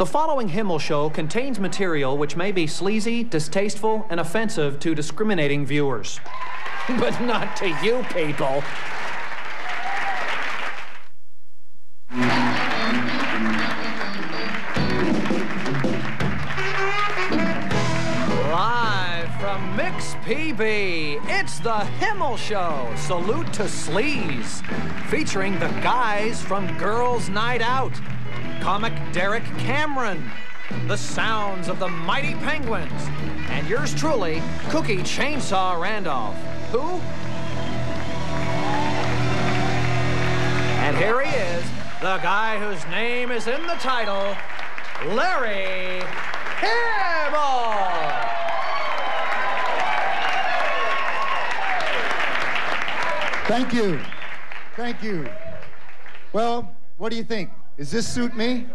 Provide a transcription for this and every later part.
The following Himmel Show contains material which may be sleazy, distasteful, and offensive to discriminating viewers. But not to you people. Live from Mix PB, it's the Himmel Show, Salute to Sleaze, featuring the guys from Girls' Night Out, comic Derek Cameron, the sounds of the Mighty Penguins, and yours truly, Cookie Chainsaw Randolph. Who? And here he is, the guy whose name is in the title, Larry Himmel! Thank you. Thank you. Well, what do you think? Does this suit me?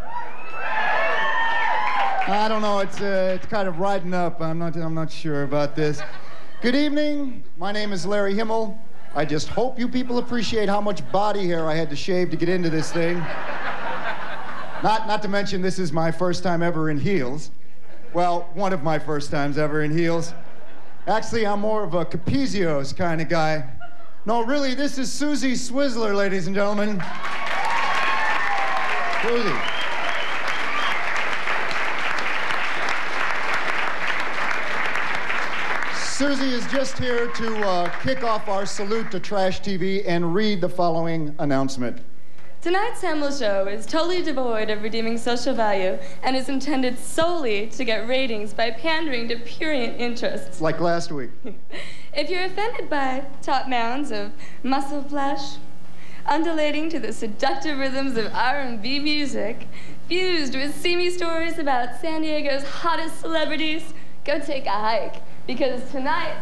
I don't know. It's kind of riding up. I'm not sure about this. Good evening. My name is Larry Himmel. I just hope you people appreciate how much body hair I had to shave to get into this thing. Not to mention this is my first time ever in heels. Well, one of my first times ever in heels. Actually, I'm more of a Capizios kind of guy. No, really, this is Susie Swizzler, ladies and gentlemen. Susie. Susie is just here to kick off our salute to Trash TV and read the following announcement. Tonight's Himmel Show is totally devoid of redeeming social value and is intended solely to get ratings by pandering to prurient interests. Like last week. If you're offended by top mounds of muscle flesh, undulating to the seductive rhythms of R&B music, fused with seamy stories about San Diego's hottest celebrities, go take a hike, because tonight,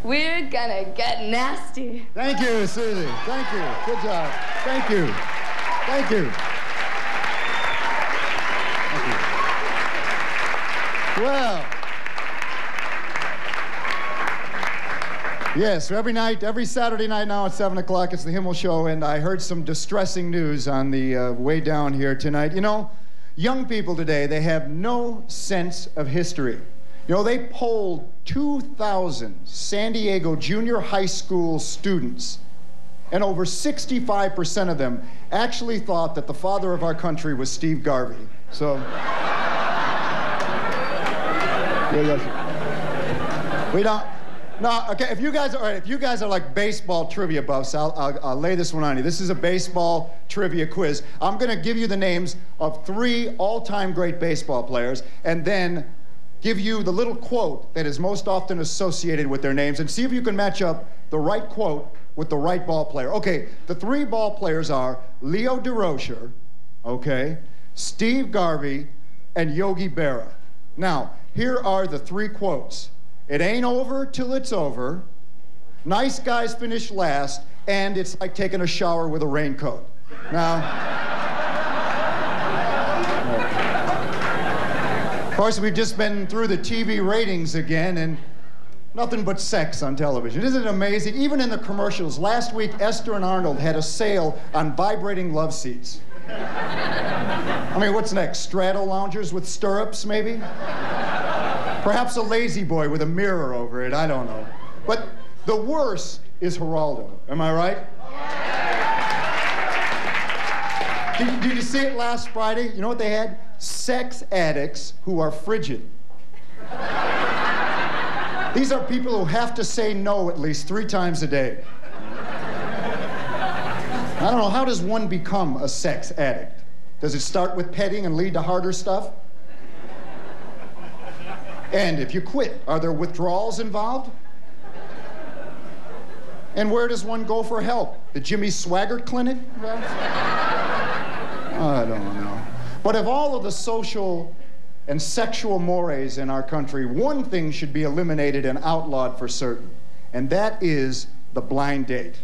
we're gonna get nasty. Thank you, Susie. Thank you. Good job. Thank you. Thank you. Thank you. Well, yes, so every Saturday night now at 7 o'clock, it's the Himmel Show, and I heard some distressing news on the way down here tonight. You know, young people today, they have no sense of history. You know, they polled 2,000 San Diego junior high school students, and over 65% of them actually thought that the father of our country was Steve Garvey. So, we don't. No, okay. If you guys are like baseball trivia buffs, I'll lay this one on you. This is a baseball trivia quiz. I'm going to give you the names of 3 all-time great baseball players, and then give you the little quote that is most often associated with their names, and see if you can match up the right quote with the right ball player. Okay, the 3 ball players are Leo DeRocher, okay, Steve Garvey, and Yogi Berra. Now, here are the 3 quotes. It ain't over till it's over, nice guys finish last, and it's like taking a shower with a raincoat. Now, of course, we've just been through the TV ratings again, and nothing but sex on television. Isn't it amazing? Even in the commercials. Last week, Esther and Arnold had a sale on vibrating love seats. I mean, what's next? Straddle loungers with stirrups, maybe? Perhaps a lazy boy with a mirror over it. I don't know. But the worst is Geraldo. Am I right? Did you see it last Friday? You know what they had? Sex addicts who are frigid. These are people who have to say no at least 3 times a day. I don't know, how does one become a sex addict? Does it start with petting and lead to harder stuff? And if you quit, are there withdrawals involved? And where does one go for help? The Jimmy Swaggart Clinic? I don't know. But of all of the social and sexual mores in our country, one thing should be eliminated and outlawed for certain, and that is the blind date.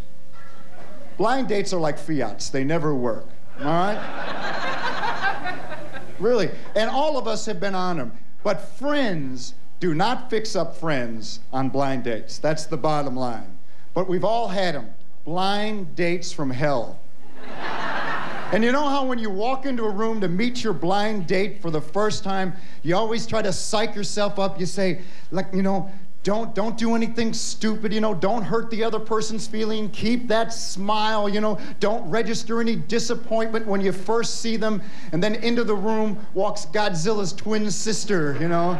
Blind dates are like Fiats. They never work, all right? Really. And all of us have been on them. But friends do not fix up friends on blind dates. That's the bottom line. But we've all had them. Blind dates from hell. And you know how when you walk into a room to meet your blind date for the first time, you always try to psych yourself up. You say, like, you know, don't do anything stupid, you know, don't hurt the other person's feeling, keep that smile, you know, don't register any disappointment when you first see them, and then into the room walks Godzilla's twin sister, you know,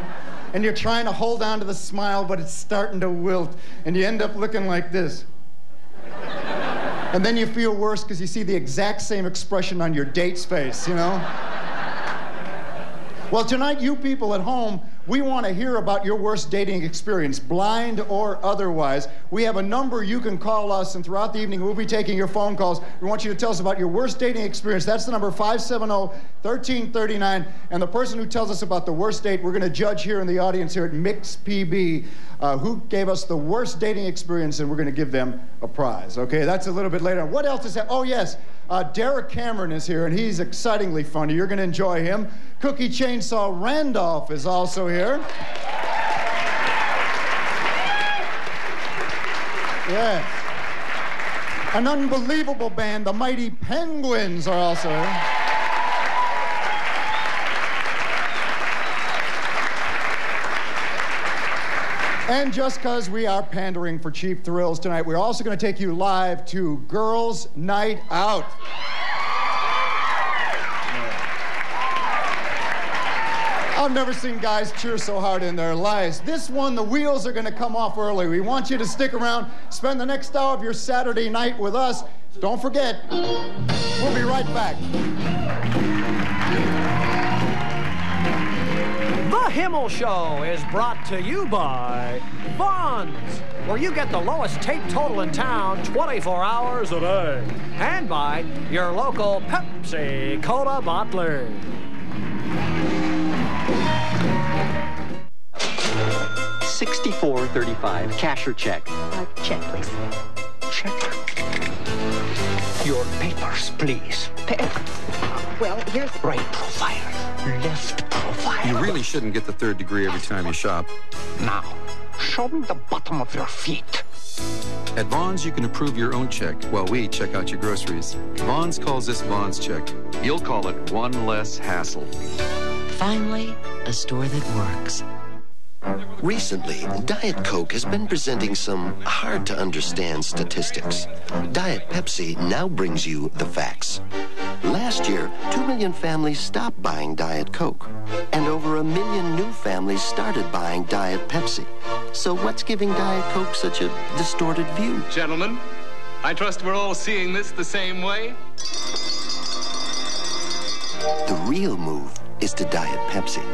and you're trying to hold on to the smile, but it's starting to wilt, and you end up looking like this. And then you feel worse because you see the exact same expression on your date's face, you know? Well, tonight, you people at home, we want to hear about your worst dating experience, blind or otherwise. We have a number you can call us, and throughout the evening, we'll be taking your phone calls. We want you to tell us about your worst dating experience. That's the number 570-1339. And the person who tells us about the worst date, we're going to judge here in the audience here at Mix PB who gave us the worst dating experience, and we're going to give them a prize. Okay, that's a little bit later. What else is that? Oh, yes. Derek Cameron is here, and he's excitingly funny. You're going to enjoy him. Cookie Chainsaw Randolph is also here. Yes. An unbelievable band, the Mighty Penguins, are also here. And just because we are pandering for cheap thrills tonight, we're also going to take you live to Girls' Night Out. I've never seen guys cheer so hard in their lives. This one, the wheels are going to come off early. We want you to stick around, spend the next hour of your Saturday night with us. Don't forget, we'll be right back. The Himmel Show is brought to you by Vons, where you get the lowest tape total in town 24 hours a day. And by your local Pepsi Cola bottler. $64.35, cash or check? Check, please. Check. Your papers, please. Well, here's... Right profile, left profile. You really shouldn't get the third degree every time you shop. Now, show me the bottom of your feet. At Vons, you can approve your own check while we check out your groceries. Vons calls this Vons check. You'll call it one less hassle. Finally, a store that works. Recently, Diet Coke has been presenting some hard-to-understand statistics. Diet Pepsi now brings you the facts. Last year, 2 million families stopped buying Diet Coke, and over 1 million new families started buying Diet Pepsi. So what's giving Diet Coke such a distorted view? Gentlemen, I trust we're all seeing this the same way. The real move is to Diet Pepsi.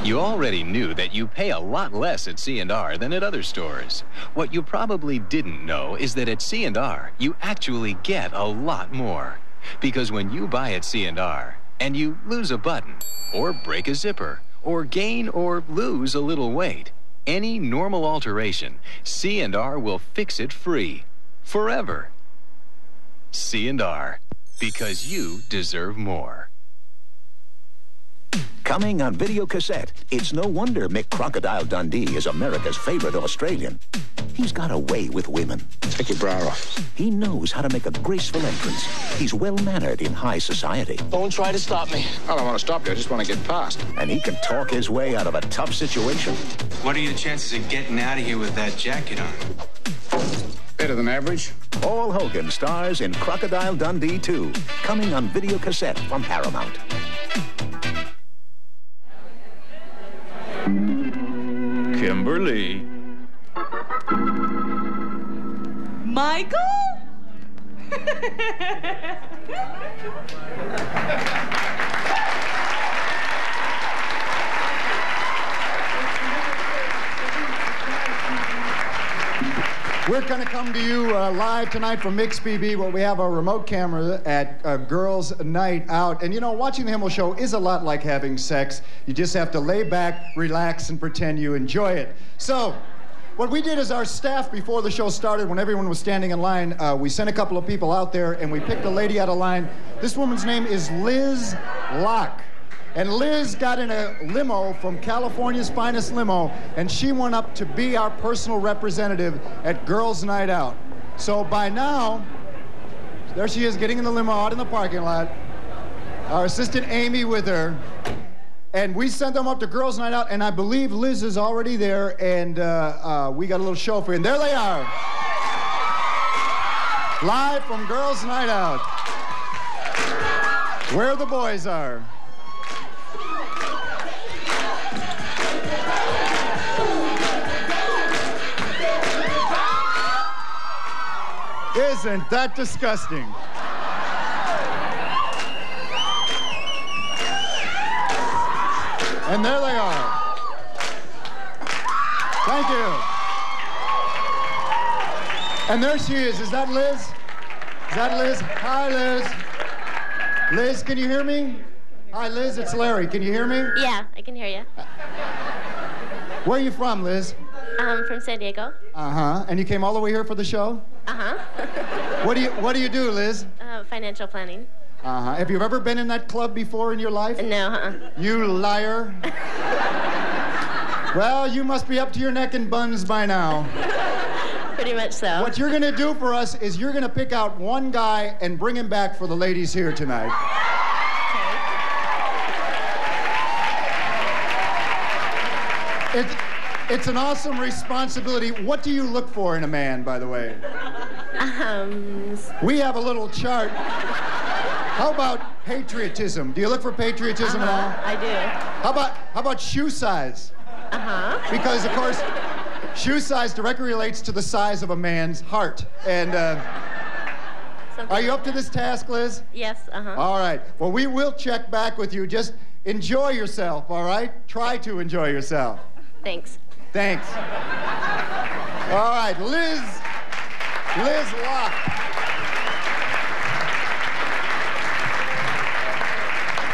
You already knew that you pay a lot less at C&R than at other stores. What you probably didn't know is that at C&R, you actually get a lot more. Because when you buy at C&R, and you lose a button, or break a zipper, or gain or lose a little weight, any normal alteration, C&R will fix it free. Forever. C&R. Because you deserve more. Coming on video cassette, it's no wonder Mick Crocodile Dundee is America's favorite Australian. He's got a way with women. Take your bra off. He knows how to make a graceful entrance. He's well-mannered in high society. Don't try to stop me. I don't want to stop you. I just want to get past. And he can talk his way out of a tough situation. What are your chances of getting out of here with that jacket on? Better than average. Paul Hogan stars in Crocodile Dundee 2, coming on video cassette from Paramount. Kimberly. Michael? We're going to come to you live tonight from Mix BB, where we have a remote camera at Girls' Night Out. And you know, watching the Himmel Show is a lot like having sex. You just have to lay back, relax, and pretend you enjoy it. So, what we did is our staff, before the show started, when everyone was standing in line, we sent a couple of people out there, and we picked a lady out of line. This woman's name is Liz Locke. And Liz got in a limo from California's finest limo, and she went up to be our personal representative at Girls' Night Out. So by now, There she is, getting in the limo out in the parking lot. Our assistant Amy with her. And we sent them up to Girls Night Out, and I believe Liz is already there, and we got a little show for you. And there they are. Live from Girls Night Out. Where the boys are. Isn't that disgusting? And there they are. Thank you. And there she is. Is that Liz? Is that Liz? Hi, Liz. Liz, can you hear me? Hi, Liz. It's Larry. Can you hear me? Yeah, I can hear you. Where are you from, Liz? From San Diego. Uh-huh. And you came all the way here for the show? Uh-huh. What do you do, Liz? Financial planning. Uh-huh. Have you ever been in that club before in your life? No, You liar. Well, you must be up to your neck in buns by now. Pretty much so. What you're going to do for us is you're going to pick out one guy and bring him back for the ladies here tonight. Okay. It's an awesome responsibility. What do you look for in a man, by the way? We have a little chart. How about patriotism? Do you look for patriotism at all? I do. How about shoe size? Because, of course, shoe size directly relates to the size of a man's heart. And are you up to this task, Liz? Yes, All right. Well, we will check back with you. Just enjoy yourself, all right? Try to enjoy yourself. Thanks. Thanks. All right, Liz Locke.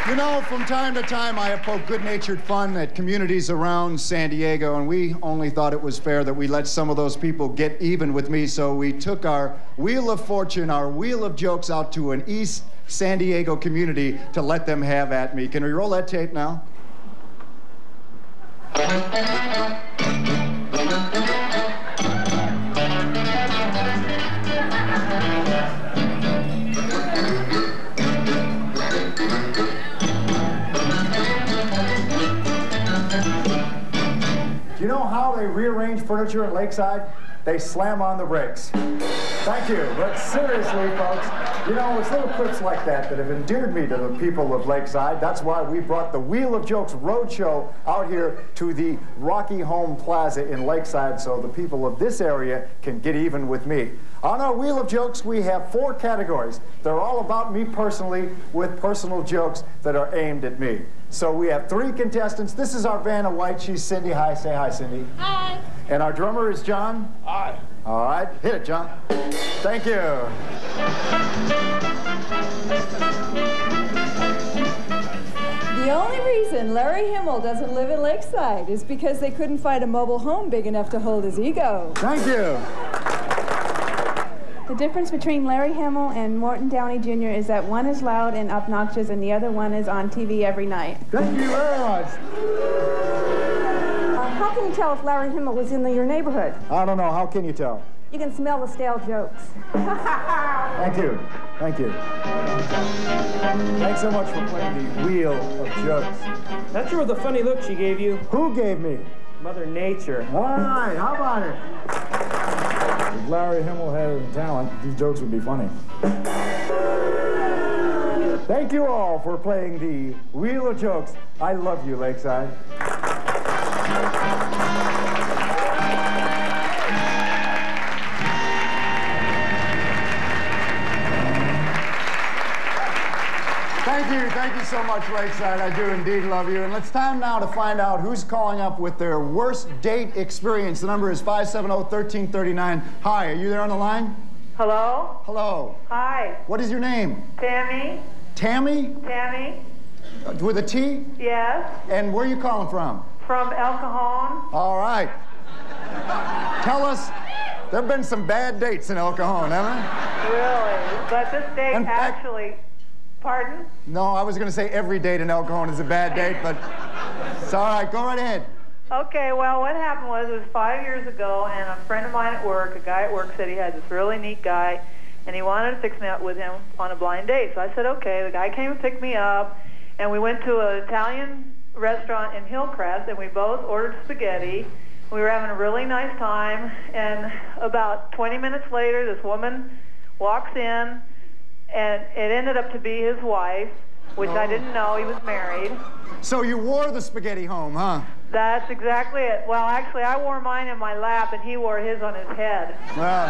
You know, from time to time, I have poked good-natured fun at communities around San Diego, and we only thought it was fair that we let some of those people get even with me, so we took our wheel of fortune, our wheel of jokes out to an East San Diego community to let them have at me. Can we roll that tape now? Do you know how they rearrange furniture at Lakeside? They slam on the brakes. Thank you. But seriously, folks, you know, it's little quips like that that have endeared me to the people of Lakeside. That's why we brought the Wheel of Jokes Roadshow out here to the Rocky Home Plaza in Lakeside so the people of this area can get even with me. On our Wheel of Jokes, we have 4 categories. They're all about me personally with personal jokes that are aimed at me. So we have 3 contestants. This is our Vanna White. She's Cindy. Hi. Say hi, Cindy. Hi. And our drummer is John. Hi. All right. Hit it, John. Thank you. The only reason Larry Himmel doesn't live in Lakeside is because they couldn't find a mobile home big enough to hold his ego. Thank you. The difference between Larry Himmel and Morton Downey Jr. is that one is loud and obnoxious and the other one is on TV every night. Thank you very much. How can you tell if Larry Himmel was in your neighborhood? I don't know. How can you tell? You can smell the stale jokes. Thank you. Thank you. Thanks so much for playing the Wheel of Jokes. Not sure what the funny look she gave you. Who gave me? Mother Nature. All right, how about it? If Larry Himmel had talent, these jokes would be funny. Thank you all for playing the Wheel of Jokes. I love you, Lakeside. Thank you so much, Lakeside. I do indeed love you. And it's time now to find out who's calling up with their worst date experience. The number is 570-1339. Hi, are you there on the line? Hello? Hello. Hi. What is your name? Tammy. Tammy? Tammy. With a T? Yes. And where are you calling from? From El Cajon. All right. Tell us, there have been some bad dates in El Cajon, haven't there? Really? But this date actually... Pardon? No, I was going to say every date in El Cajon is a bad date, but it's all right. Go right ahead. Okay, well, what happened was it was 5 years ago, and a friend of mine at work, a guy at work, said he had this really neat guy, and he wanted to fix me up with him on a blind date. So I said, okay. The guy came and picked me up, and we went to an Italian restaurant in Hillcrest, and we both ordered spaghetti. We were having a really nice time, and about 20 minutes later, this woman walks in, and it ended up to be his wife, which I didn't know he was married. So you wore the spaghetti home, huh? That's exactly it. Well, actually, I wore mine in my lap, and he wore his on his head. Well.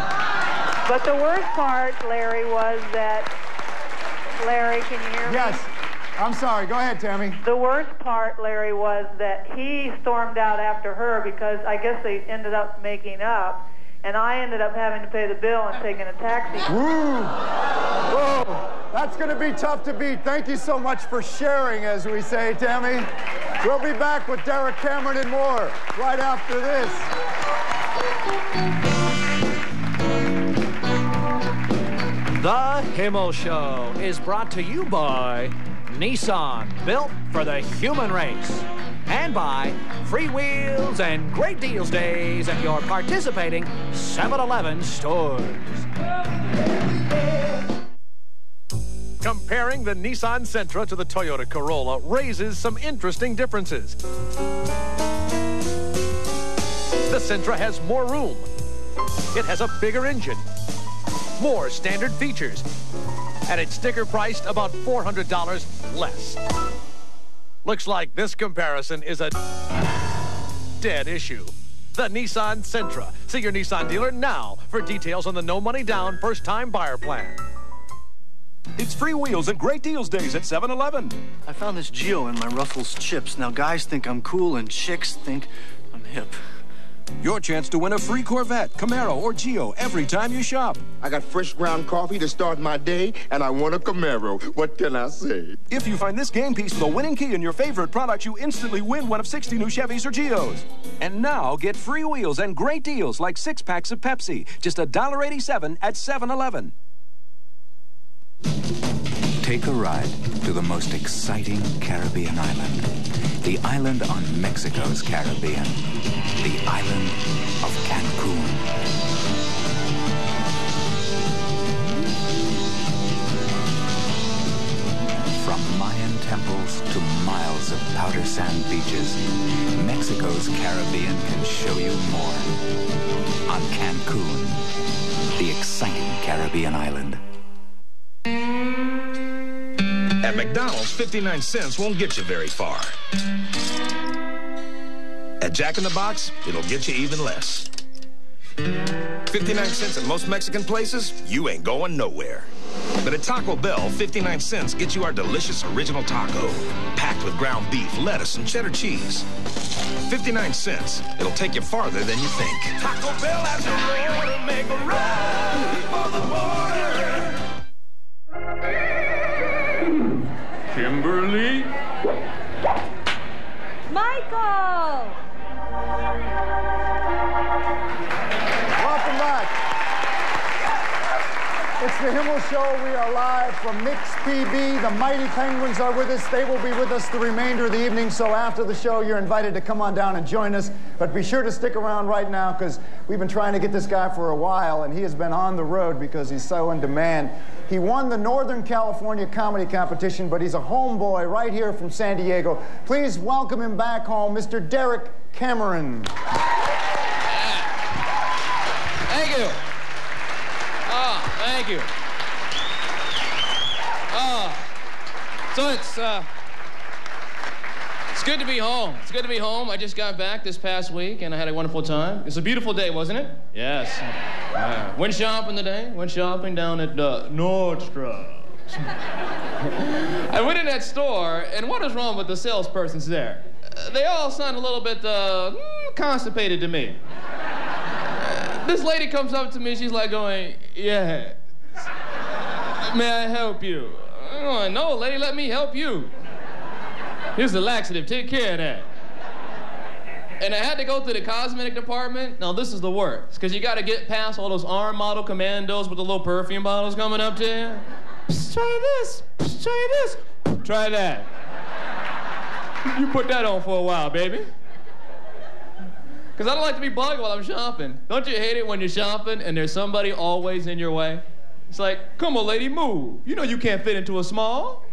But the worst part, Larry, was that... Larry, can you hear me? Yes. I'm sorry. Go ahead, Tammy. The worst part, Larry, was that he stormed out after her because I guess they ended up making up, and I ended up having to pay the bill and taking a taxi. Woo! Whoa! That's going to be tough to beat. Thank you so much for sharing, as we say, Tammy. We'll be back with Derek Cameron and more right after this. The Himmel Show is brought to you by Nissan, built for the human race. And by free wheels and great deals days at your participating 7-Eleven stores. Comparing the Nissan Sentra to the Toyota Corolla raises some interesting differences. The Sentra has more room. It has a bigger engine, more standard features, and it's sticker priced about $400 less. Looks like this comparison is a dead issue. The Nissan Sentra. See your Nissan dealer now for details on the no money down first time buyer plan. It's free wheels and great deals days at 7-Eleven. I found this Geo in my Ruffles chips. Now guys think I'm cool and chicks think I'm hip. Your chance to win a free Corvette, Camaro, or Geo every time you shop. I got fresh ground coffee to start my day, and I want a Camaro. What can I say? If you find this game piece with a winning key in your favorite product, you instantly win one of 60 new Chevys or Geos. And now get free wheels and great deals like 6 packs of Pepsi. Just $1.87 at 7-Eleven. Take a ride to the most exciting Caribbean island. The island on Mexico's Caribbean. The island of Cancun. From Mayan temples to miles of powder sand beaches, Mexico's Caribbean can show you more. On Cancun, the exciting Caribbean island. At McDonald's, 59 cents won't get you very far. At Jack in the Box, it'll get you even less. 59 cents at most Mexican places, you ain't going nowhere. But at Taco Bell, 59 cents gets you our delicious original taco, packed with ground beef, lettuce, and cheddar cheese. 59 cents, it'll take you farther than you think. Taco Bell has a roar to make a run for the border. Kimberly? Michael! Welcome back. It's the Himmel Show. We are live from Mix PB. The Mighty Penguins are with us. They will be with us the remainder of the evening. So after the show, you're invited to come on down and join us. But be sure to stick around right now because we've been trying to get this guy for a while, and he has been on the road because he's so in demand. He won the Northern California Comedy Competition, but he's a homeboy right here from San Diego. Please welcome him back home, Mr. Derek Cameron. Thank you. Thank you. So it's good to be home. It's good to be home. I just got back this past week, and I had a wonderful time. It's a beautiful day, wasn't it? Yes. Went shopping today. Went shopping down at Nordstrom. I went in that store, and what is wrong with the salespersons there? They all sound a little bit constipated to me. This lady comes up to me, she's like going, "Yeah, may I help you?" I'm going, "No, lady, let me help you. Here's the laxative, take care of that." And I had to go to the cosmetic department. Now, this is the worst, because you got to get past all those arm model commandos with the little perfume bottles coming up to you. Psst, try this, psst, try this, try that. You put that on for a while, baby. Because I don't like to be bugged while I'm shopping. Don't you hate it when you're shopping and there's somebody always in your way? It's like, come on, lady, move. You know you can't fit into a small.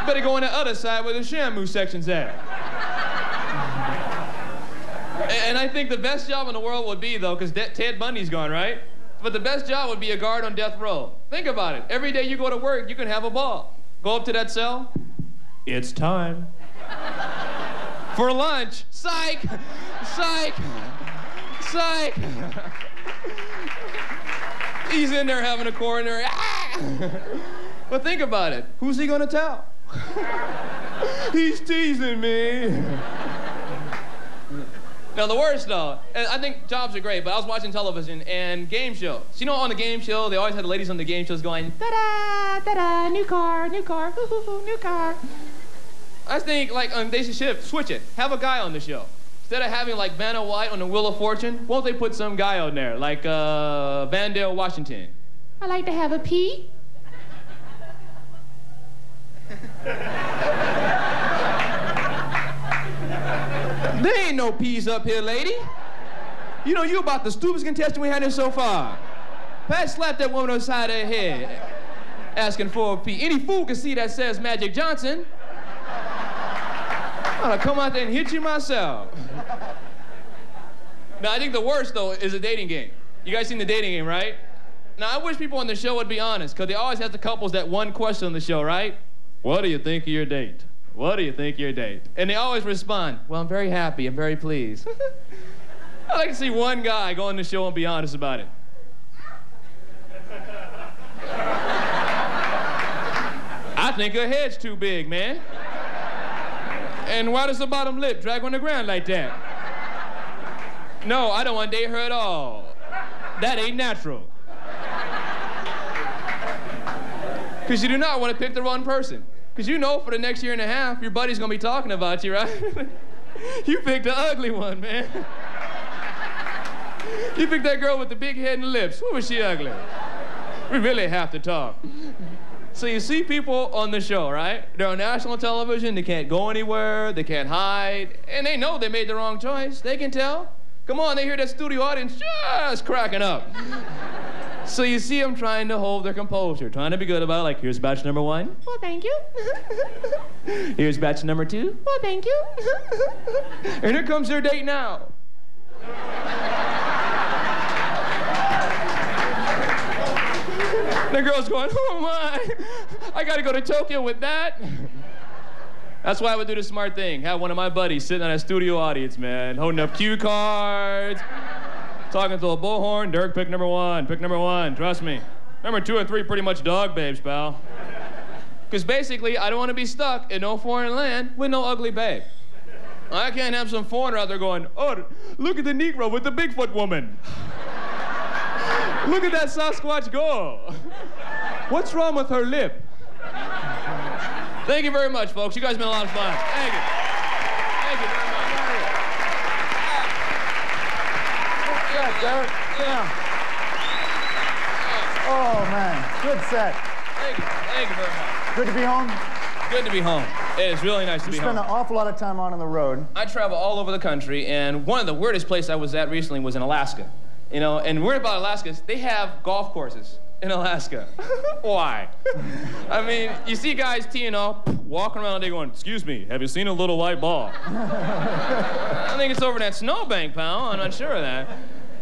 Better go on the other side where the shampoo section's at. And I think the best job in the world would be, though, because Ted Bundy's gone, right? But the best job would be a guard on death row. Think about it. Every day you go to work, you can have a ball. Go up to that cell. It's time. For lunch. Psych! Psych! Psych! He's in there having a coronary. But think about it. Who's he gonna tell? He's teasing me. Now, the worst, though, and I think jobs are great, but I was watching television and game shows. So, you know, on the game show, they always had the ladies on the game shows going, ta-da, ta-da, new car, hoo, hoo, hoo, new car. I think, like, they should switch it. Have a guy on the show. Instead of having, like, Vanna White on the Wheel of Fortune, won't they put some guy on there, like Vandale Washington? I like to have a pee. There ain't no peas up here, lady. You know, you about the stupidest contestant we had here so far. Pat slapped that woman on the side of her head, asking for a pee. Any fool can see that says Magic Johnson. I'll come out there and hit you myself. Now, I think the worst, though, is a dating game. You guys seen the dating game, right? Now, I wish people on the show would be honest, because they always have the couples that one question on the show, right? What do you think of your date? What do you think of your date? And they always respond, well, I'm very happy, I'm very pleased. I'd like to see one guy go on the show and be honest about it. I think her head's too big, man. And why does the bottom lip drag on the ground like that? No, I don't want to date her at all. That ain't natural. Because you do not want to pick the wrong person. Because you know for the next year and a half, your buddy's going to be talking about you, right? You picked the ugly one, man. You picked that girl with the big head and lips. Who was she ugly? We really have to talk. So you see people on the show, right? They're on national television. They can't go anywhere. They can't hide. And they know they made the wrong choice. They can tell. Come on, they hear that studio audience just cracking up. So you see them trying to hold their composure, trying to be good about it, like, here's batch number 1. Well, thank you. Here's batch number 2. Well, thank you. And here comes their date now. The girl's going, oh my, I gotta go to Tokyo with that. That's why I would do the smart thing. Have one of my buddies sitting on a studio audience, man, holding up cue cards. Talking to a bullhorn, Dirk, pick number 1, trust me. Number 2 and 3, pretty much dog babes, pal. Because basically, I don't want to be stuck in no foreign land with no ugly babe. I can't have some foreigner out there going, oh, look at the Negro with the Bigfoot woman. Look at that Sasquatch go. What's wrong with her lip? Thank you very much, folks. You guys have been a lot of fun. Thank you. Thank you very much. Derek. Yeah. Oh, man. Good set. Thank you. Thank you very much. Good to be home? Good to be home. It is really nice to be home. You spend an awful lot of time on the road. I travel all over the country, and one of the weirdest places I was at recently was in Alaska. You know, and weird about Alaska is they have golf courses in Alaska. Why? I mean, you see guys teeing off, walking around, they going, excuse me, have you seen a little white ball? I think it's over that snowbank, pal. I'm not sure of that.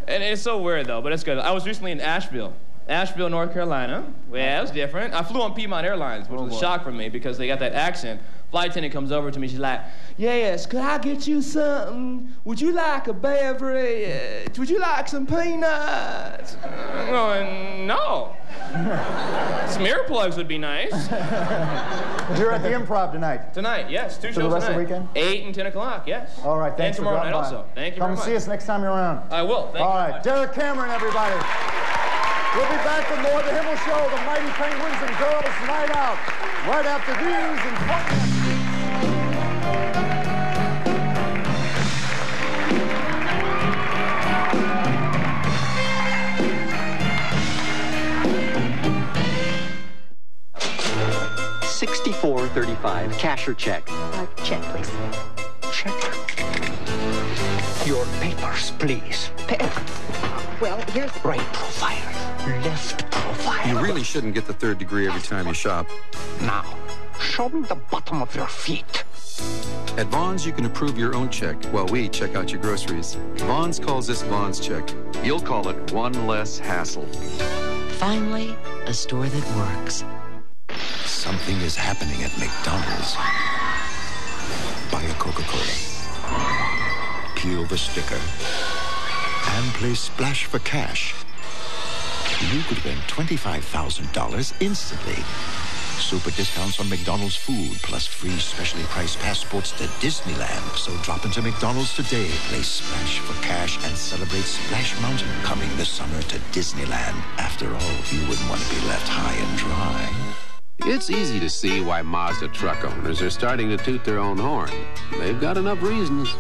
And it's so weird, though, but it's good. I was recently in Asheville, North Carolina. Well, it was different. I flew on Piedmont Airlines, which was a shock for me because they got that accent. Flight attendant comes over to me. She's like, yes, could I get you something? Would you like a beverage? Would you like some peanuts? I'm going, no. Some earplugs would be nice. You're at the Improv tonight. Tonight, yes. 2 shows tonight. For the rest of the weekend? 8 and 10 o'clock, yes. All right, thanks and for tomorrow night by. also. Thank you Come very much. see us next time you're around. I will. Thank you All right, very much. Derek Cameron, everybody. We'll be back with more of the Himmel Show, the Mighty Penguins and Girls Night Out, right after these and $64.35, cash or check? Check, please. Check. Your papers, please. Well, here's... Right profile, left profile. You really shouldn't get the third degree every time you shop. Now, show me the bottom of your feet. At Vaughn's, you can approve your own check while we check out your groceries. Vaughn's calls this Vaughn's check. You'll call it one less hassle. Finally, a store that works. Something is happening at McDonald's. Buy a Coca-Cola. Peel the sticker. And play Splash for Cash. You could win $25,000 instantly. Super discounts on McDonald's food, plus free specially priced passports to Disneyland. So drop into McDonald's today, play Splash for Cash, and celebrate Splash Mountain coming this summer to Disneyland. After all, you wouldn't want to be left high and dry. It's easy to see why Mazda truck owners are starting to toot their own horn. They've got enough reasons.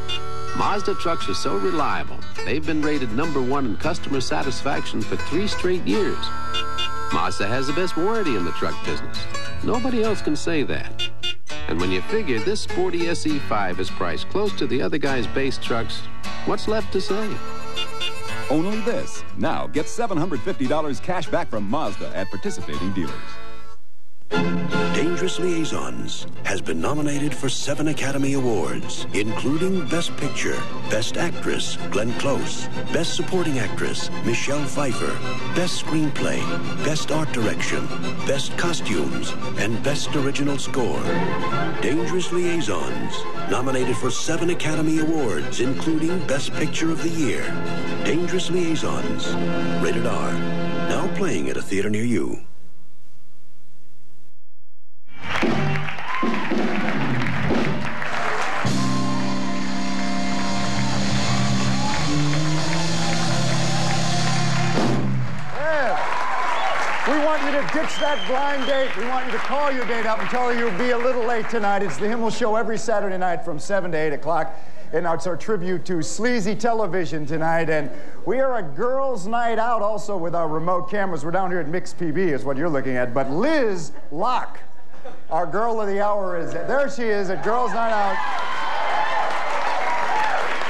Mazda trucks are so reliable. They've been rated #1 in customer satisfaction for 3 straight years. Mazda has the best warranty in the truck business. Nobody else can say that. And when you figure this sporty SE5 is priced close to the other guy's base trucks, what's left to say? Only this. Now get $750 cash back from Mazda at participating dealers. Dangerous Liaisons has been nominated for 7 Academy Awards, including Best Picture, Best Actress, Glenn Close, Best Supporting Actress, Michelle Pfeiffer, Best Screenplay, Best Art Direction, Best Costumes, and Best Original Score. Dangerous Liaisons, nominated for 7 Academy Awards, including Best Picture of the Year. Dangerous Liaisons, rated R. Now playing at a theater near you. We want you to ditch that blind date. We want you to call your date up and tell her you'll be a little late tonight. It's the Himmel Show every Saturday night from 7 to 8 o'clock. And it's our tribute to sleazy television tonight. And we are a girls' night out also with our remote cameras. We're down here at Mix PB is what you're looking at. But Liz Locke, our girl of the hour, is there. She is at Girls' Night Out.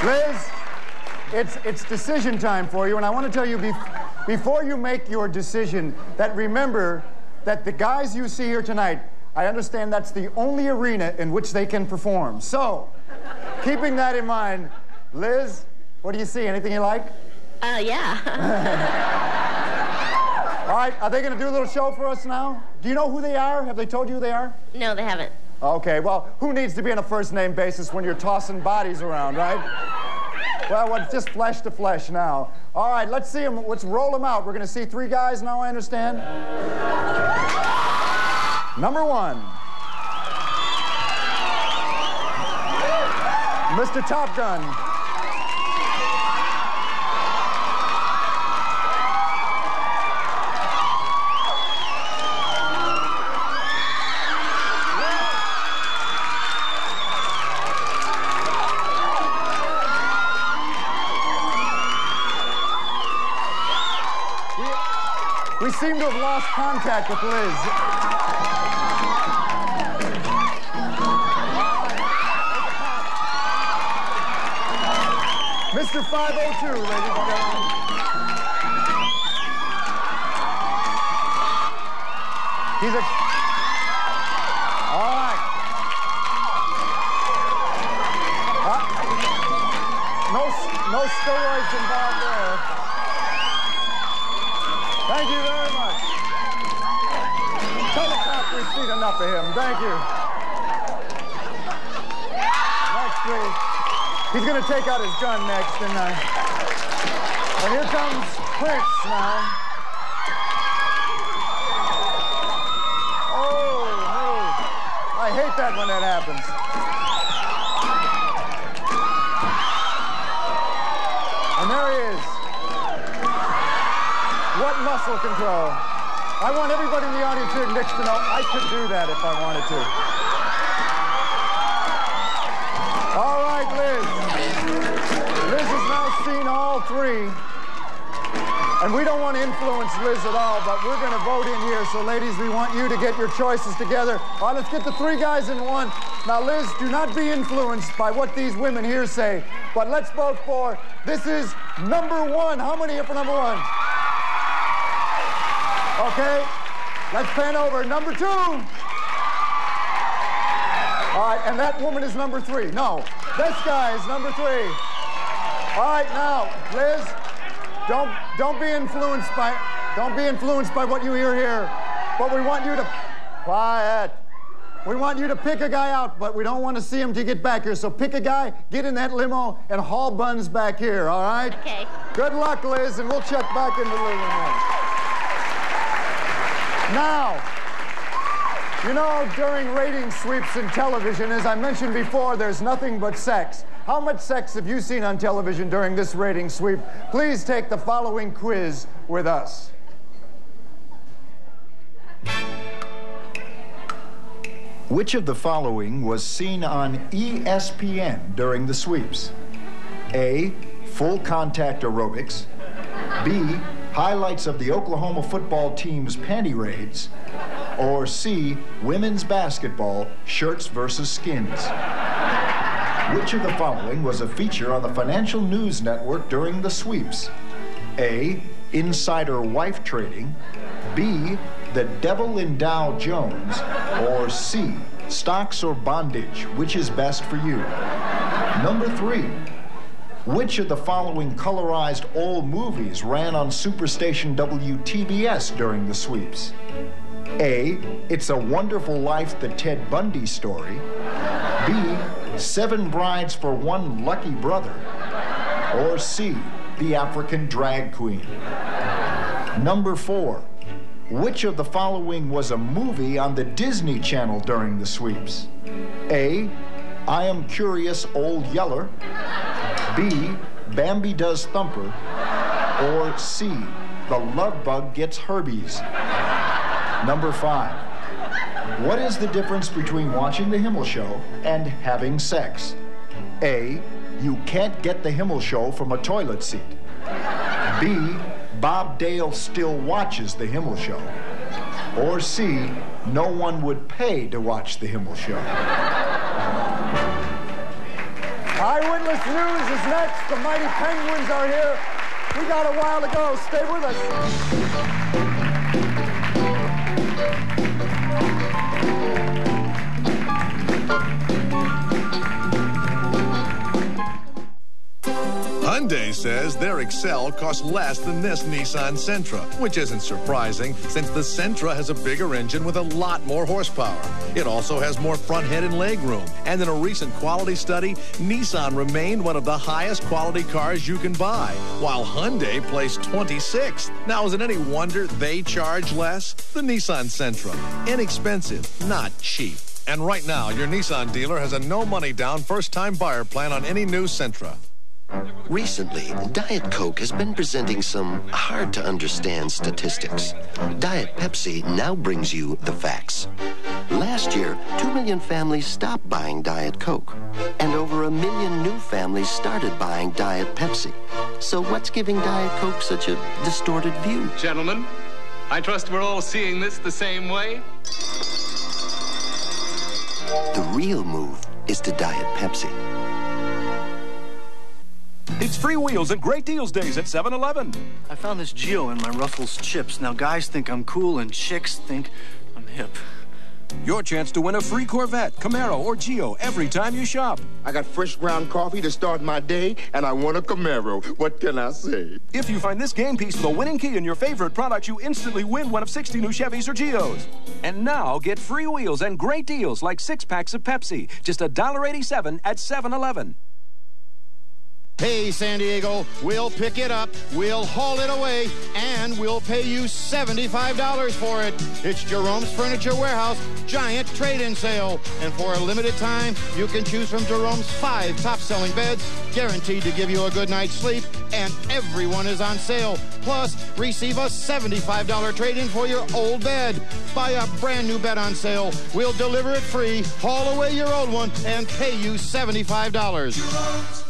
Liz, it's decision time for you. And I want to tell you before you make your decision, that remember that the guys you see here tonight, I understand that's the only arena in which they can perform. So, keeping that in mind, Liz, what do you see? Anything you like? Yeah. All right, are they going to do a little show for us now? Do you know who they are? Have they told you who they are? No, they haven't. Okay, well, who needs to be on a first-name basis when you're tossing bodies around, right? Well, it's just flesh to flesh now. All right, let's see them. Let's roll them out. We're going to see 3 guys now, I understand. Number 1. Mr. Top Gun. We seem to have lost contact with Liz. Mr. 502, ladies and gentlemen. He's a... All right. No steroids involved there. Thank you very much. Helicopter's seen enough of him. Thank you. Next, please. He's going to take out his gun next, and here comes Prince now. Oh, no. I hate that when that happens. And there he is. What muscle control. I want everybody in the audience here next to know I could do that if I wanted to. All right, Liz. Liz has now seen all 3. And we don't want to influence Liz at all, but we're going to vote in here. So, ladies, we want you to get your choices together. All right, let's get the 3 guys in one. Now, Liz, do not be influenced by what these women here say, but let's vote for, this is number 1. How many here for number 1? Okay? Let's pan over. Number 2. All right, and that woman is number 3. No, this guy is number 3. All right, now, Liz, don't be influenced by what you hear here. But we want you to quiet. We want you to pick a guy out, but we don't want to see him to get back here. So pick a guy, get in that limo, and haul buns back here, all right? Okay. Good luck, Liz, and we'll check back in the living room. Now, you know, during rating sweeps in television, as I mentioned before, there's nothing but sex. How much sex have you seen on television during this rating sweep? Please take the following quiz with us. Which of the following was seen on ESPN during the sweeps? A, full contact aerobics. B, highlights of the Oklahoma football team's panty raids. Or C, women's basketball, shirts versus skins. Which of the following was a feature on the Financial News Network during the sweeps? A, insider wife trading. B, the devil in Dow Jones. Or C, stocks or bondage, which is best for you? Number 3, which of the following colorized old movies ran on Superstation WTBS during the sweeps? A, It's a Wonderful Life, the Ted Bundy Story. B, 7 Brides for One Lucky Brother. Or C, The African Drag Queen. Number 4, which of the following was a movie on the Disney Channel during the sweeps? A, I Am Curious Old Yeller. B, Bambi Does Thumper. Or C, The Love Bug Gets Herpes. Number 5, what is the difference between watching the Himmel Show and having sex? A, you can't get the Himmel Show from a toilet seat. B, Bob Dale still watches the Himmel Show. Or C, no one would pay to watch the Himmel Show. Eyewitness News is next. The Mighty Penguins are here. We got a while to go. Stay with us. Hyundai says their Excel costs less than this Nissan Sentra, which isn't surprising since the Sentra has a bigger engine with a lot more horsepower. It also has more front head and legroom. And in a recent quality study, Nissan remained one of the highest quality cars you can buy, while Hyundai placed 26th. Now, is it any wonder they charge less? The Nissan Sentra. Inexpensive, not cheap. And right now, your Nissan dealer has a no money down first-time buyer plan on any new Sentra. Recently, Diet Coke has been presenting some hard-to-understand statistics. Diet Pepsi now brings you the facts. Last year, 2 million families stopped buying Diet Coke, and over 1 million new families started buying Diet Pepsi. So what's giving Diet Coke such a distorted view? Gentlemen, I trust we're all seeing this the same way. The real move is to Diet Pepsi. It's free wheels and great deals days at 7-Eleven. I found this Geo in my Ruffles chips. Now guys think I'm cool and chicks think I'm hip. Your chance to win a free Corvette, Camaro, or Geo every time you shop. I got fresh ground coffee to start my day, and I want a Camaro. What can I say? If you find this game piece with a winning key in your favorite product, you instantly win one of 60 new Chevys or Geos. And now get free wheels and great deals like 6 packs of Pepsi, just $1.87 at 7-Eleven. Hey, San Diego, we'll pick it up, we'll haul it away, and we'll pay you $75 for it. It's Jerome's Furniture Warehouse giant trade-in sale. And for a limited time, you can choose from Jerome's 5 top-selling beds, guaranteed to give you a good night's sleep, and everyone is on sale. Plus, receive a $75 trade-in for your old bed. Buy a brand new bed on sale. We'll deliver it free, haul away your old one, and pay you $75. Jerome's.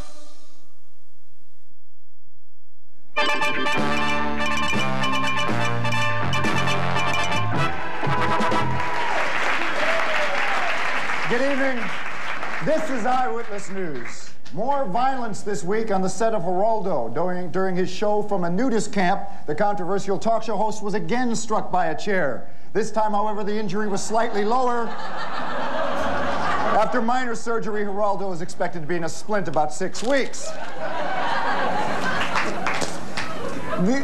Good evening. This is Eyewitness News. More violence this week on the set of Geraldo. During his show from a nudist camp, the controversial talk show host was again struck by a chair. This time, however, the injury was slightly lower. After minor surgery, Geraldo is expected to be in a splint about 6 weeks.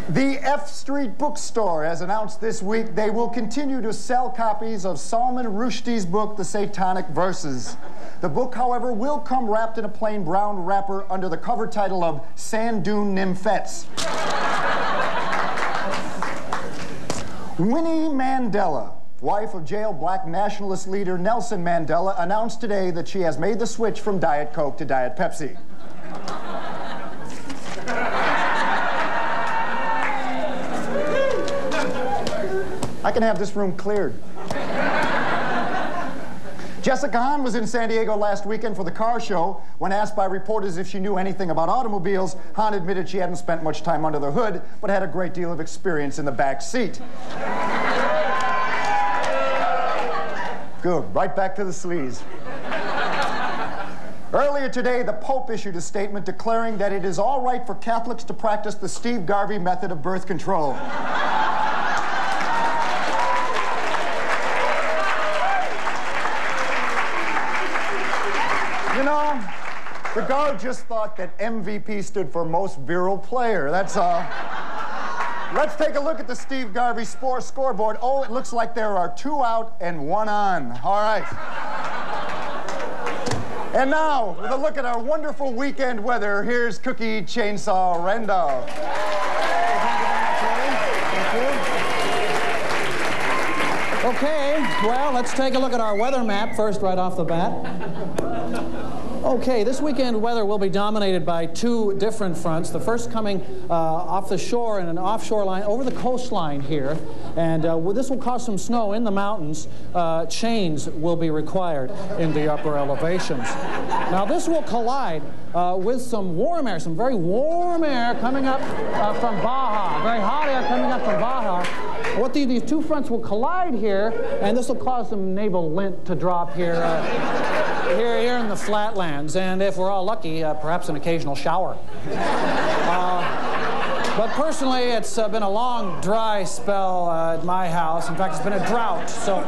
The F Street Bookstore has announced this week they will continue to sell copies of Salman Rushdie's book, The Satanic Verses. The book, however, will come wrapped in a plain brown wrapper under the cover title of Sand Dune Nymphets. Winnie Mandela, wife of jailed black nationalist leader Nelson Mandela, announced today that she has made the switch from Diet Coke to Diet Pepsi. I can have this room cleared. Jessica Hahn was in San Diego last weekend for the car show. When asked by reporters if she knew anything about automobiles, Hahn admitted she hadn't spent much time under the hood, but had a great deal of experience in the back seat. Good, right back to the sleaze. Earlier today, the Pope issued a statement declaring that it is all right for Catholics to practice the Steve Garvey method of birth control. You know, the guard just thought that MVP stood for most virile player. That's all. Let's take a look at the Steve Garvey scoreboard. Oh, it looks like there are 2 out and 1 on. All right. And now, with a look at our wonderful weekend weather, here's Cookie Chainsaw Randolph. Okay, well, let's take a look at our weather map first right off the bat. Okay, this weekend weather will be dominated by 2 different fronts. The first coming off the shore and an offshore line over the coastline here. And this will cause some snow in the mountains. Chains will be required in the upper elevations. Now this will collide with some warm air, some very warm air coming up from Baja. Very hot air coming up from Baja. What these 2 fronts will collide here, and this will cause some naval lint to drop here, here in the flatlands. And if we're all lucky, perhaps an occasional shower. But personally, it's been a long, dry spell at my house. In fact, it's been a drought. So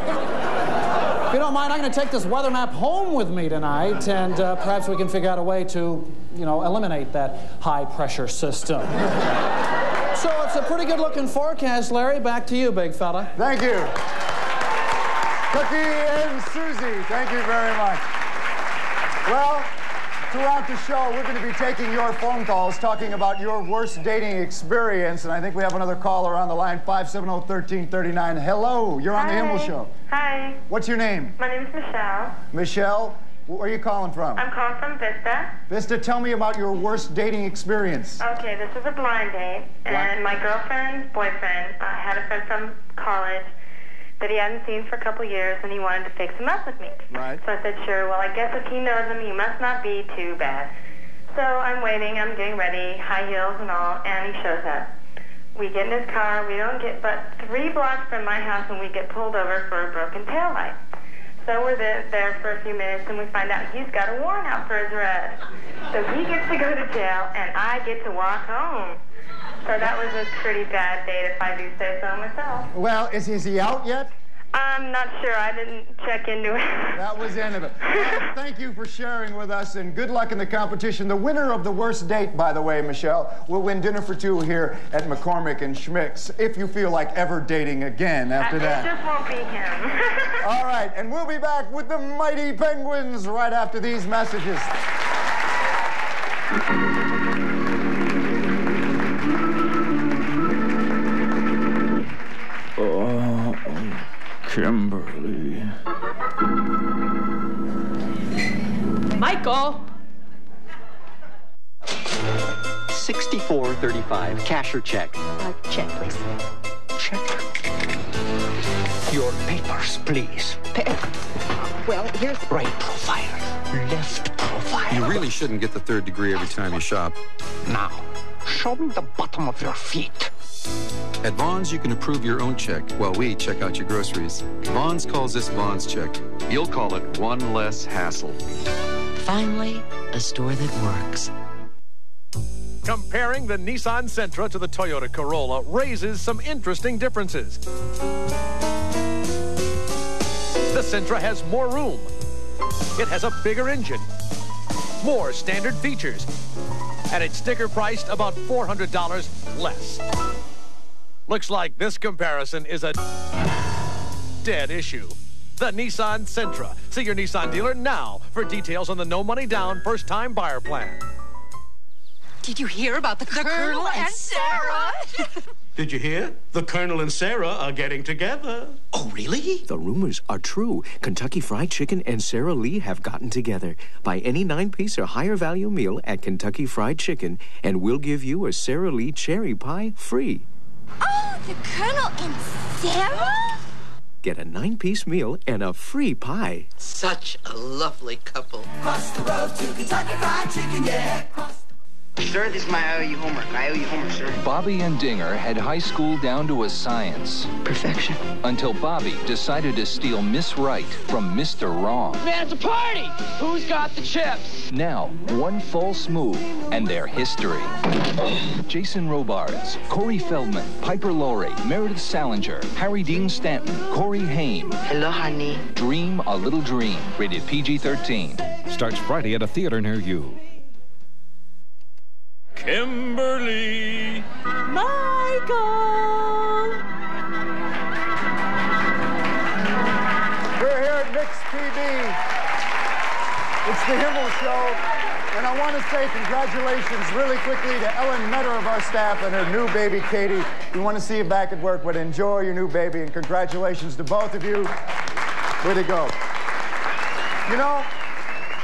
if you don't mind, I'm going to take this weather map home with me tonight, and perhaps we can figure out a way to, eliminate that high-pressure system. So it's a pretty good-looking forecast, Larry. Back to you, big fella. Thank you. Cookie and Susie, thank you very much. Well, throughout the show, we're going to be taking your phone calls, talking about your worst dating experience, and I think we have another caller on the line, 570-1339. Hello, you're on the Himmel Show. Hi. What's your name? My name is Michelle. Michelle, where are you calling from? I'm calling from Vista. Vista, tell me about your worst dating experience. Okay, this is a blind date, and my girlfriend's boyfriend had a friend from college that he hadn't seen for a couple years, and he wanted to fix him up with me. Right. So I said, sure, well, I guess if he knows him, he must not be too bad. So I'm waiting, I'm getting ready, high heels and all, and he shows up. We get in his car, we don't get but 3 blocks from my house, and we get pulled over for a broken taillight. So we're there for a few minutes, and we find out he's got a warrant out for his arrest. So he gets to go to jail, and I get to walk home. So that was a pretty bad date, if I do say so myself. Well, is he out yet? I'm not sure. I didn't check into it. That was the end of it. Well, thank you for sharing with us, and good luck in the competition. The winner of the worst date, by the way, Michelle, will win dinner for 2 here at McCormick and Schmick's, if you feel like ever dating again after that. It just won't be him. All right, and we'll be back with the Mighty Penguins right after these messages. Kimberly. Michael! 6435, cash or check? Check, please. Check. Your papers, please. Well, here's... Right profile, left profile. You really shouldn't get the 3rd degree every time you shop. Now, show me the bottom of your feet. At Vaughn's, you can approve your own check while we check out your groceries. Vaughn's calls this Vaughn's check. You'll call it one less hassle. Finally, a store that works. Comparing the Nissan Sentra to the Toyota Corolla raises some interesting differences. The Sentra has more room. It has a bigger engine, more standard features, and it's sticker priced about $400 less. Looks like this comparison is a dead issue. The Nissan Sentra. See your Nissan dealer now for details on the no money down first time buyer plan. Did you hear about the Colonel and Sarah? Did you hear? The Colonel and Sarah are getting together. Oh, really? The rumors are true. Kentucky Fried Chicken and Sara Lee have gotten together. Buy any 9-piece or higher value meal at Kentucky Fried Chicken, and we'll give you a Sara Lee cherry pie free. Oh, the Colonel and Sarah? Get a 9-piece meal and a free pie. Such a lovely couple. Cross the road to Kentucky Fried Chicken, yeah. Sir, this is my IOU homework. I owe you homework, sir. Bobby and Dinger had high school down to a science. Perfection. Until Bobby decided to steal Miss Right from Mr. Wrong. Man, it's a party! Who's got the chips? Now, one false move, and their history. Jason Robards, Corey Feldman, Piper Laurie, Meredith Salinger, Harry Dean Stanton, Corey Haim. Hello, honey. Dream a Little Dream. Rated PG-13. Starts Friday at a theater near you. Kimberly. Michael. We're here at Mix TV. It's the Himmel Show. And I want to say congratulations really quickly to Ellen Metter of our staff and her new baby, Katie. We want to see you back at work, but enjoy your new baby. And congratulations to both of you. Way to go. You know,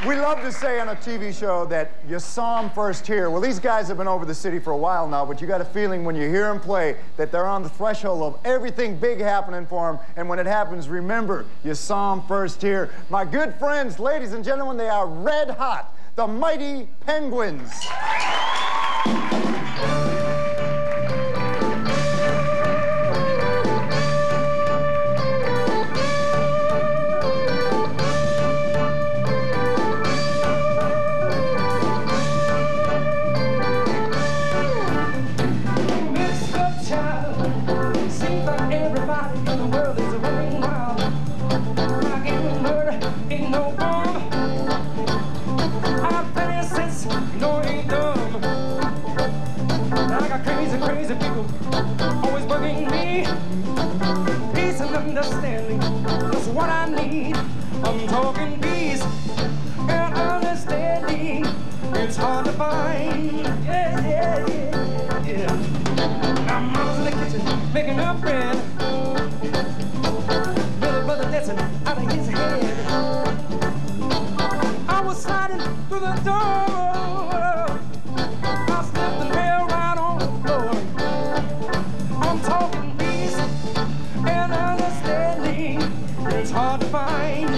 we love to say on a TV show that you saw them first here. Well, these guys have been over the city for a while now, but you got a feeling when you hear them play that they're on the threshold of everything big happening for them. And when it happens, remember, you saw them first here. My good friends, ladies and gentlemen, they are red hot. The Mighty Penguins. Crazy people always bugging me. Peace and understanding is what I need. I'm talking peace and understanding. It's hard to find. Yeah, yeah, yeah, yeah. Now mama's in the kitchen making up bread. Little brother dancing out of his head. I was sliding through the door. I slipped and fell right on the floor. I'm talking peace and understanding. It's hard to find.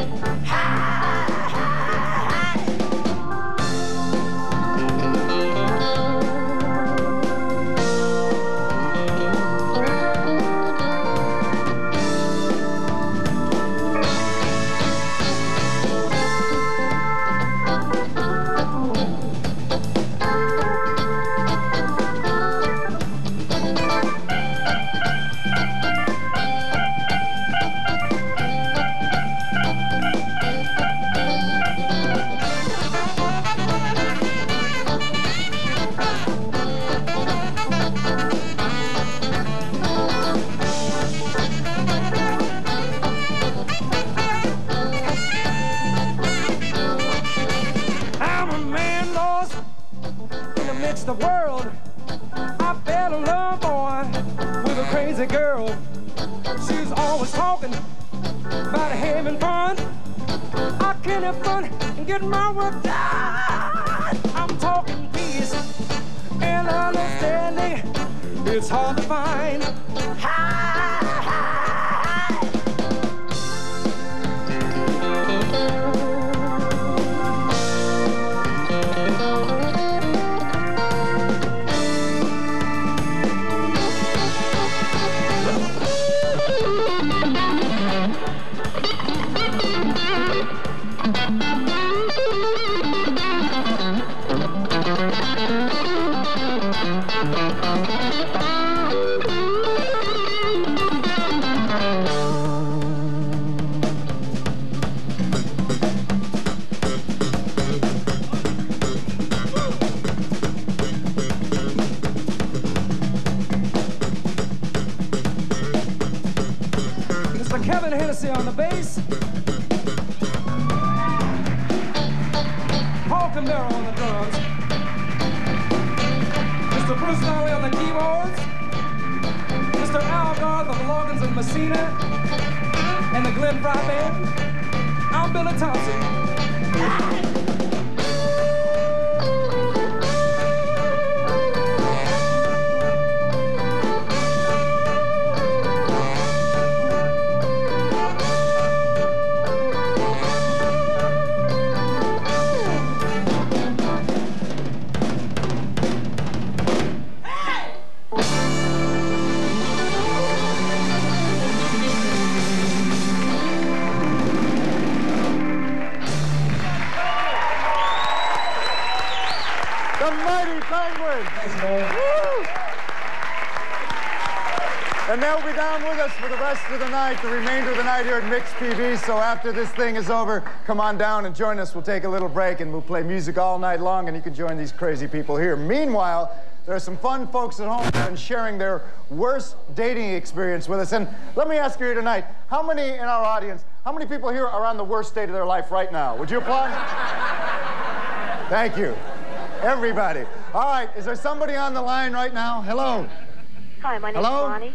The world, I fell in love, boy, with a crazy girl. She's always talking about having fun. I can't have fun and get my work done. I'm talking peace and understanding. It's hard to find. Mr. Kevin Hennessy on the bass. Paul Camaro on the drums. Mr. Bruce Lowry on the keyboards. Mr. Al Garth on the organs and Messina. And the Glenn Fry Band. I'm Billy Thompson. And they'll be down with us for the rest of the night, the remainder of the night here at Mix TV. So after this thing is over, come on down and join us. We'll take a little break and we'll play music all night long, and you can join these crazy people here. Meanwhile, there are some fun folks at home and sharing their worst dating experience with us. And let me ask you here tonight, how many in our audience, how many people here are on the worst date of their life right now? Would you applaud? Thank you. Everybody. All right, is there somebody on the line right now? Hello. Hi, my name's Lonnie.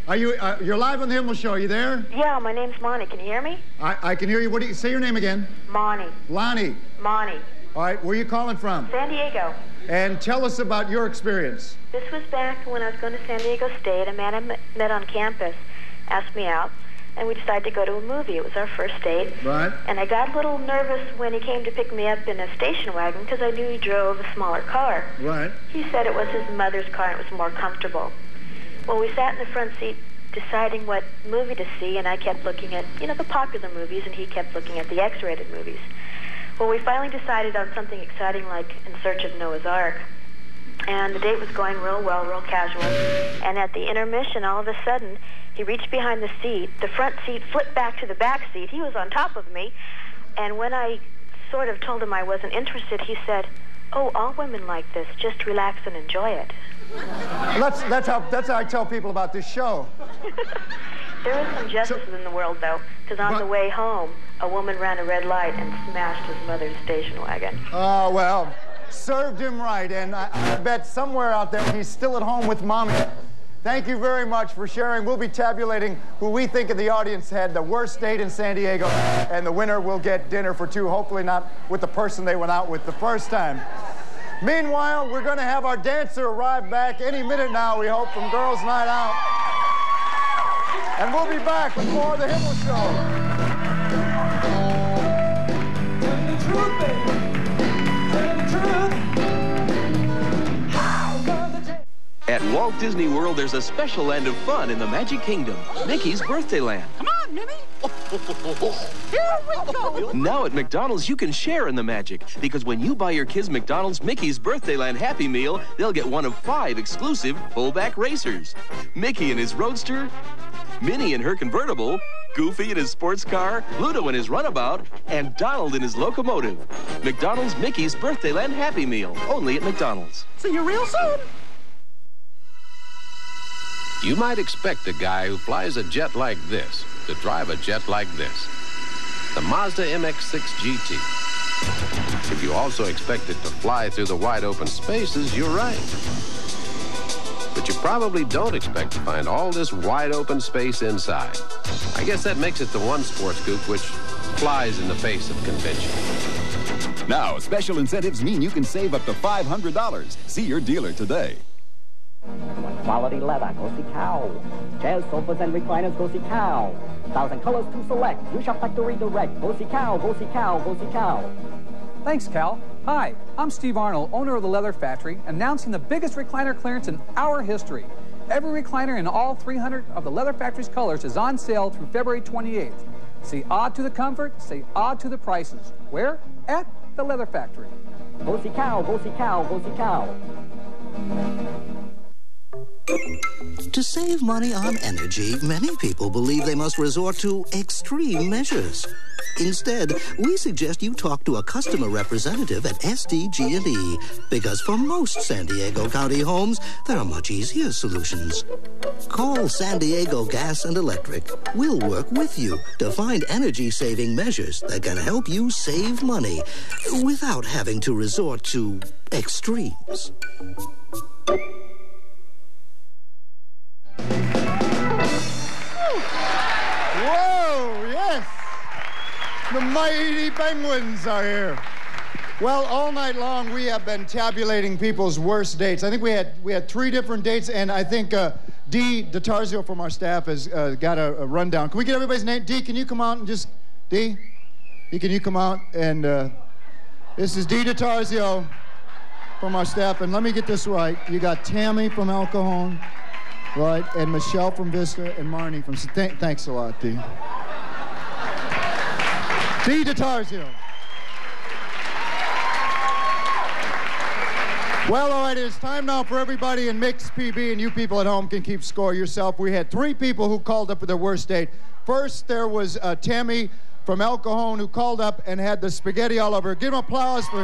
Are you, you're live on the Himmel Show. Are you there? Yeah, my name's Monty. Can you hear me? I can hear you. What do you say your name again? Monty. Lonnie. Monty. All right, where are you calling from? San Diego. And tell us about your experience. This was back when I was going to San Diego State. A man I met on campus asked me out, and we decided to go to a movie. It was our first date. Right. And I got a little nervous when he came to pick me up in a station wagon because I knew he drove a smaller car. Right. He said it was his mother's car and it was more comfortable. Well, we sat in the front seat deciding what movie to see, and I kept looking at, you know, the popular movies, and he kept looking at the X-rated movies. Well, we finally decided on something exciting like In Search of Noah's Ark. And the date was going real well, real casual. And at the intermission, all of a sudden, he reached behind the seat. The front seat flipped back to the back seat. He was on top of me. And when I sort of told him I wasn't interested, he said, "Oh, all women like this. Just relax and enjoy it." That's how I tell people about this show. There is some justice in the world, though, because on the way home, a woman ran a red light and smashed his mother's station wagon. Oh, well, served him right, and I bet somewhere out there he's still at home with Mommy. Thank you very much for sharing. We'll be tabulating who we think in the audience had the worst date in San Diego, and the winner will get dinner for two, hopefully not with the person they went out with the first time. Meanwhile, we're going to have our dancer arrive back any minute now, we hope, from Girls' Night Out. And we'll be back with more of the Himmel Show. Tell the truth, baby. Tell the truth. How come the day? At Walt Disney World, there's a special land of fun in the Magic Kingdom, Mickey's Birthday Land. Come on, Minnie. Here we go. Now at McDonald's, you can share in the magic, because when you buy your kids McDonald's Mickey's Birthday Land Happy Meal, they'll get one of 5 exclusive pullback racers. Mickey in his Roadster, Minnie in her convertible, Goofy in his sports car, Pluto in his runabout, and Donald in his locomotive. McDonald's Mickey's Birthday Land Happy Meal, only at McDonald's. See you real soon. You might expect a guy who flies a jet like this to drive a jet like this, the Mazda MX-6 GT. If you also expect it to fly through the wide open spaces, you're right. But you probably don't expect to find all this wide open space inside. I guess that makes it the one sports coupe which flies in the face of convention. Now, special incentives mean you can save up to $500. See your dealer today. Quality leather, go see Cow. Chairs, sofas, and recliners, go see Cow. 1,000 colors to select. You shop factory direct. Go see Cow, go see Cow, go see Cow. Thanks, Cal. Hi, I'm Steve Arnold, owner of the Leather Factory, announcing the biggest recliner clearance in our history. Every recliner in all 300 of the Leather Factory's colors is on sale through February 28th. Say odd to the comfort, say odd to the prices. Where? At the Leather Factory. Go see Cow, go see Cow, go see Cow. To save money on energy, many people believe they must resort to extreme measures. Instead, we suggest you talk to a customer representative at SDG&E, because for most San Diego County homes, there are much easier solutions. Call San Diego Gas and Electric. We'll work with you to find energy-saving measures that can help you save money without having to resort to extremes. Whoa, yes! The mighty Penguins are here. Well, all night long we have been tabulating people's worst dates. I think we had 3 different dates, and I think Dee DiTarzio from our staff has got a rundown. Can we get everybody's name? Dee, can you come out and just... Dee, can you come out? And this is Dee DiTarzio from our staff. And let me get this right. You got Tammy from El Cajon, right? And Michelle from Vista, and Marnie from... Thanks a lot, Dee. Dee DiTarzio. Well, all right, it's time now for everybody in Mix PB, and you people at home can keep score yourself. We had 3 people who called up for their worst date. First, there was Tammy from El Cajon who called up and had the spaghetti all over. Give them applause for...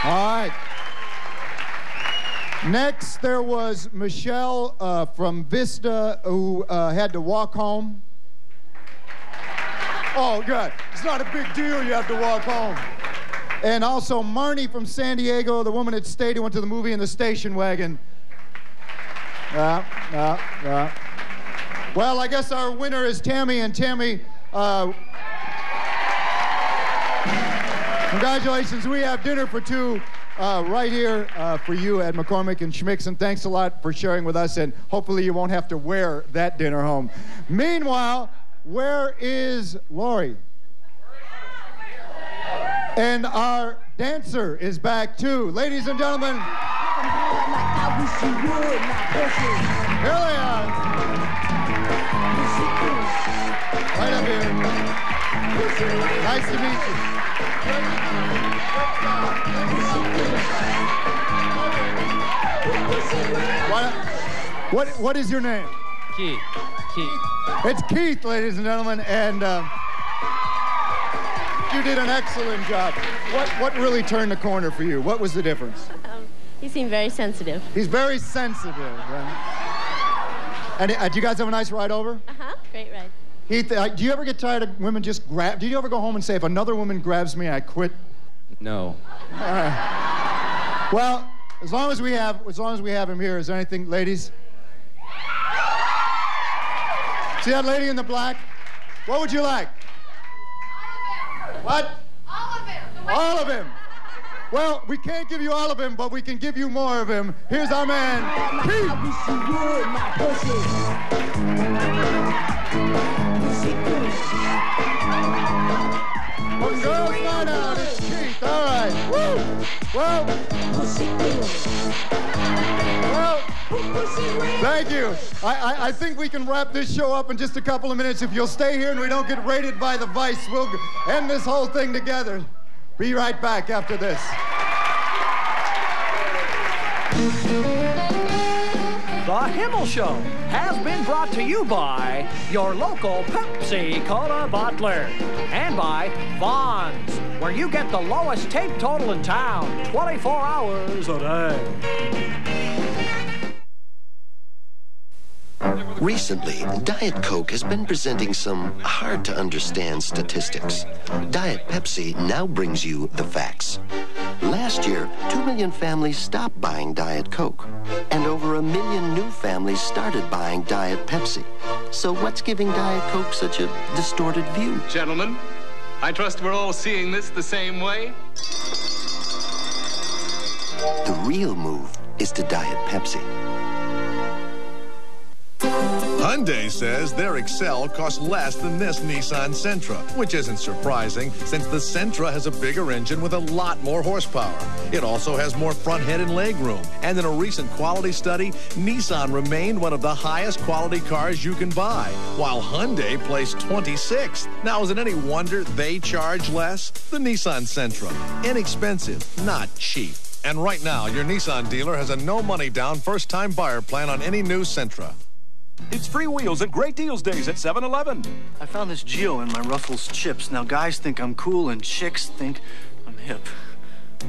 All right. Next, there was Michelle from Vista who had to walk home. Oh, good. It's not a big deal you have to walk home. And also Marnie from San Diego, the woman that stayed who went to the movie in the station wagon. Well, I guess our winner is Tammy, and Tammy, congratulations. We have dinner for 2 right here for you at McCormick and Schmick's, and thanks a lot for sharing with us, and hopefully you won't have to wear that dinner home. Meanwhile, where is Lori? And our dancer is back too. Ladies and gentlemen, here they are. Right up here. Nice to meet you. What is your name? Keith. It's Keith, ladies and gentlemen, and you did an excellent job. What really turned the corner for you? What was the difference? He seemed very sensitive. He's very sensitive, right? And do you guys have a nice ride over? Uh-huh, great ride. Heath, do you ever get tired of women just grab? Do you ever go home and say, if another woman grabs me, I quit? No. All right. Well, as long as we have him here, is there anything, ladies? See that lady in the black? What would you like? What? All of him. All of him. Well, we can't give you all of him, but we can give you more of him. Here's our man, Keith. From Girls Night Out, it's Keith. All right. Woo! Well, thank you. I think we can wrap this show up in just a couple of minutes. If you'll stay here and we don't get raided by the Vice, we'll end this whole thing together. Be right back after this. The Himmel Show has been brought to you by your local Pepsi Cola bottler and by Vons, where you get the lowest tape total in town 24 hours a day. Recently, Diet Coke has been presenting some hard-to-understand statistics. Diet Pepsi now brings you the facts. Last year, 2 million families stopped buying Diet Coke, and over 1 million new families started buying Diet Pepsi. So what's giving Diet Coke such a distorted view? Gentlemen, I trust we're all seeing this the same way. The real move is to Diet Pepsi. Hyundai says their Excel costs less than this Nissan Sentra, which isn't surprising since the Sentra has a bigger engine with a lot more horsepower. It also has more front head and leg room. And in a recent quality study, Nissan remained one of the highest quality cars you can buy, while Hyundai placed 26th. Now, is it any wonder they charge less? The Nissan Sentra. Inexpensive, not cheap. And right now, your Nissan dealer has a no-money down first-time buyer plan on any new Sentra. It's free wheels and great deals days at 7-Eleven. I found this Geo in my Ruffles chips. Now guys think I'm cool and chicks think I'm hip.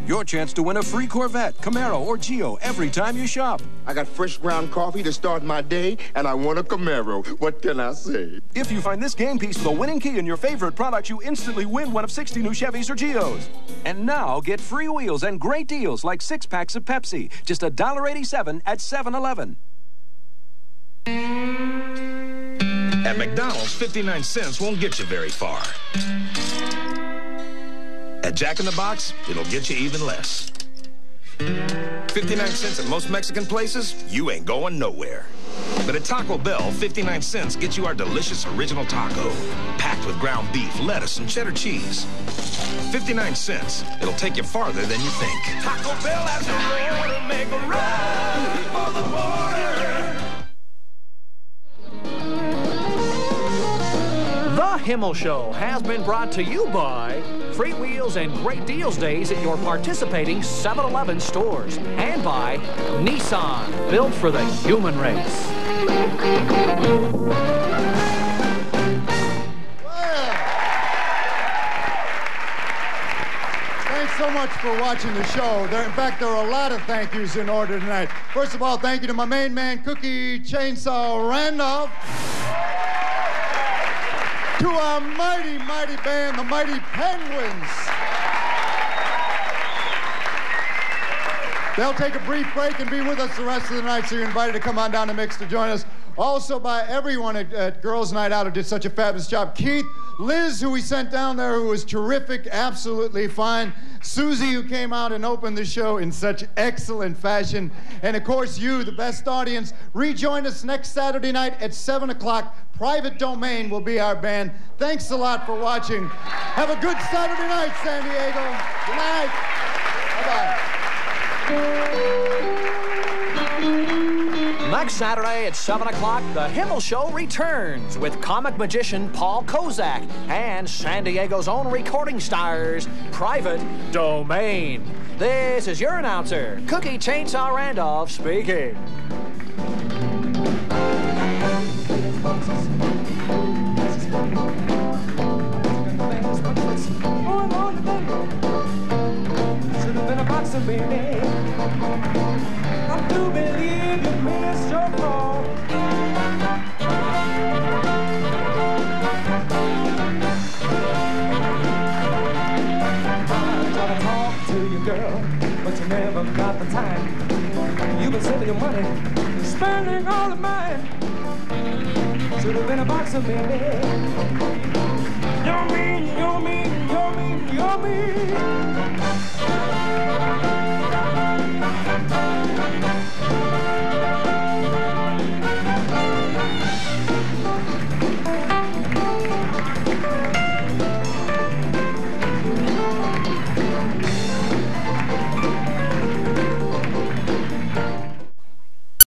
Your chance to win a free Corvette, Camaro, or Geo every time you shop. I got fresh ground coffee to start my day, and I want a Camaro. What can I say? If you find this game piece with a winning key in your favorite product, you instantly win one of 60 new Chevys or Geos. And now, get free wheels and great deals like 6 packs of Pepsi. Just $1.87 at 7-Eleven. At McDonald's, 59 cents won't get you very far. At Jack in the Box, it'll get you even less. 59 cents at most Mexican places, you ain't going nowhere. But at Taco Bell, 59 cents gets you our delicious original taco, packed with ground beef, lettuce, and cheddar cheese. 59 cents, it'll take you farther than you think. Taco Bell has a roll to make a run for the border. The Himmel Show has been brought to you by free wheels and great deals days at your participating 7-Eleven stores, and by Nissan, built for the human race. Thanks so much for watching the show. In fact, there are a lot of thank yous in order tonight. First of all, thank you to my main man, Cookie Chainsaw Randolph. To our mighty, mighty band, the Mighty Penguins. They'll take a brief break and be with us the rest of the night, so you're invited to come on down to Mix to join us. Also by everyone at Girls Night Out who did such a fabulous job. Keith, Liz, who we sent down there, who was terrific, absolutely fine. Susie, who came out and opened the show in such excellent fashion. And of course, you, the best audience. Rejoin us next Saturday night at 7 o'clock. Private Domain will be our band. Thanks a lot for watching. Have a good Saturday night, San Diego. Good night. Bye-bye. Next Saturday at 7 o'clock, the Himmel Show returns with comic magician Paul Kozak and San Diego's own recording stars, Private Domain. This is your announcer, Cookie Chainsaw Randolph, speaking. Should have been a boxer, baby. I do believe you missed your call. I try to talk to you, girl, but you never got the time. You've been saving your money, spending all of mine. Should have been a boxer, baby. You're mean, you're mean, you're mean, you're mean.